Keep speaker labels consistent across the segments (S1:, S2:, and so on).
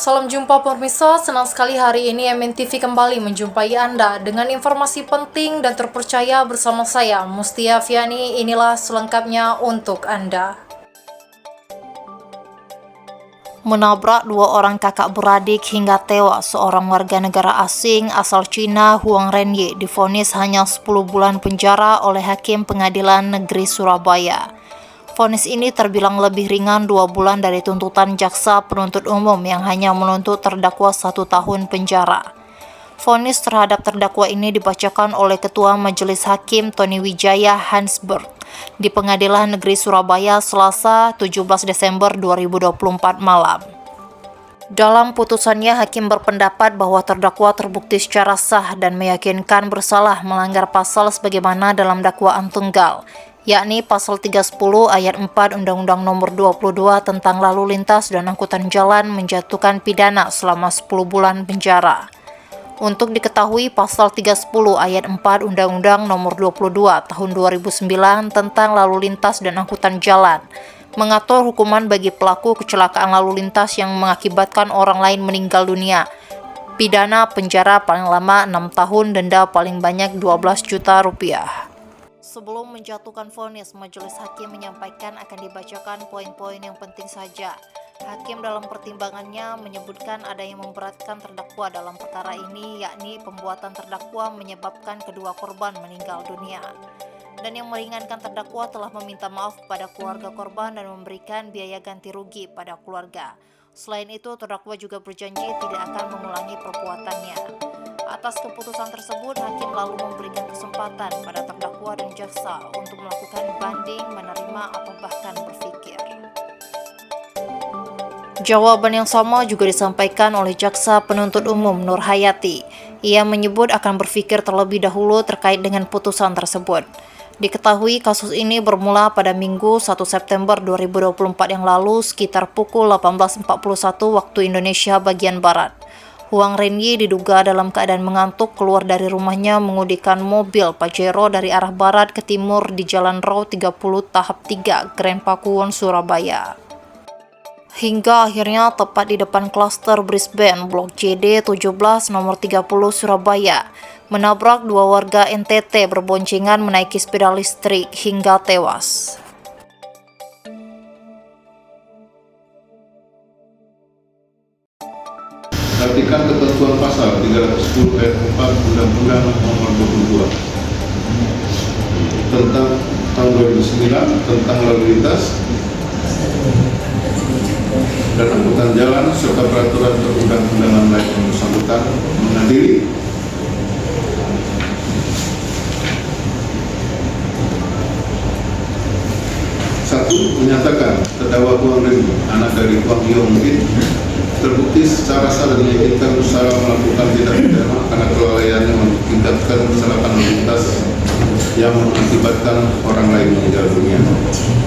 S1: Salam jumpa pemirsa, senang sekali hari ini MNTV kembali menjumpai Anda dengan informasi penting dan terpercaya bersama saya, Mustia Fiani. Inilah selengkapnya untuk Anda. Menabrak dua orang kakak beradik hingga tewas, seorang warga negara asing asal Cina, Huang Renyi, divonis hanya 10 bulan penjara oleh Hakim Pengadilan Negeri Surabaya. Vonis ini terbilang lebih ringan 2 bulan dari tuntutan jaksa penuntut umum yang hanya menuntut terdakwa 1 tahun penjara. Vonis terhadap terdakwa ini dibacakan oleh Ketua Majelis Hakim Tony Wijaya Hansberg di Pengadilan Negeri Surabaya Selasa 17 Desember 2024 malam. Dalam putusannya, Hakim berpendapat bahwa terdakwa terbukti secara sah dan meyakinkan bersalah melanggar pasal sebagaimana dalam dakwaan tunggal, yakni pasal 310 ayat 4 Undang-Undang Nomor 22 tentang Lalu Lintas dan Angkutan Jalan menjatuhkan pidana selama 10 bulan penjara. Untuk diketahui, pasal 310 ayat 4 Undang-Undang Nomor 22 tahun 2009 tentang Lalu Lintas dan Angkutan Jalan mengatur hukuman bagi pelaku kecelakaan lalu lintas yang mengakibatkan orang lain meninggal dunia. Pidana penjara paling lama 6 tahun, denda paling banyak 12 juta rupiah. Sebelum menjatuhkan vonis, Majelis Hakim menyampaikan akan dibacakan poin-poin yang penting saja. Hakim dalam pertimbangannya menyebutkan ada yang memberatkan terdakwa dalam perkara ini, yakni pembuatan terdakwa menyebabkan kedua korban meninggal dunia. Dan yang meringankan, terdakwa telah meminta maaf kepada keluarga korban dan memberikan biaya ganti rugi pada keluarga. Selain itu, terdakwa juga berjanji tidak akan mengulangi perbuatannya. Atas keputusan tersebut, Hakim lalu memberikan kesempatan pada terdakwa dan jaksa untuk melakukan banding, menerima, atau bahkan berpikir. Jawaban yang sama juga disampaikan oleh jaksa penuntut umum Nur Hayati. Ia menyebut akan berpikir terlebih dahulu terkait dengan putusan tersebut. Diketahui kasus ini bermula pada Minggu 1 September 2024 yang lalu sekitar pukul 18.41 waktu Indonesia bagian Barat. Huang Renyi diduga dalam keadaan mengantuk keluar dari rumahnya mengemudikan mobil Pajero dari arah barat ke timur di Jalan Rau 30 tahap 3, Grand Pakuwon, Surabaya. Hingga akhirnya tepat di depan klaster Brisbane, Blok JD 17 nomor 30 Surabaya, menabrak dua warga NTT berboncengan menaiki sepeda listrik hingga tewas.
S2: Perhatikan ketentuan pasal 310 ayat 4 Undang-Undang Nomor 22 tentang tahun 2009 tentang lalu lintas dan angkutan jalan serta peraturan perundang-undangan lain yang bersangkutan mengadili menyatakan terdakwa Huang Renyi, anak dari Huang Yongbin, terbukti secara sah dan meyakinkan bersalah melakukan tindak pidana karena kelalaiannya mengakibatkan kecelakaan lalu lintas yang mengakibatkan orang lain meninggal dunia.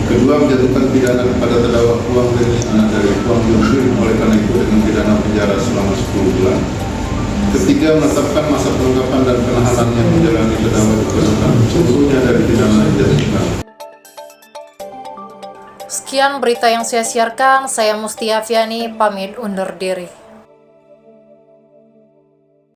S2: Kedua, menjatuhkan pidana kepada terdakwa Huang Renyi, anak dari Huang Yongbin, oleh karena itu dengan pidana penjara selama 10 bulan. Ketiga, menetapkan masa penangkapan dan penahanan yang menjalani terdakwa kebenaran seluruhnya dari pidana yang dijatuhkan.
S1: Sekian berita yang saya siarkan, saya Mustia Fiani, pamit undur diri.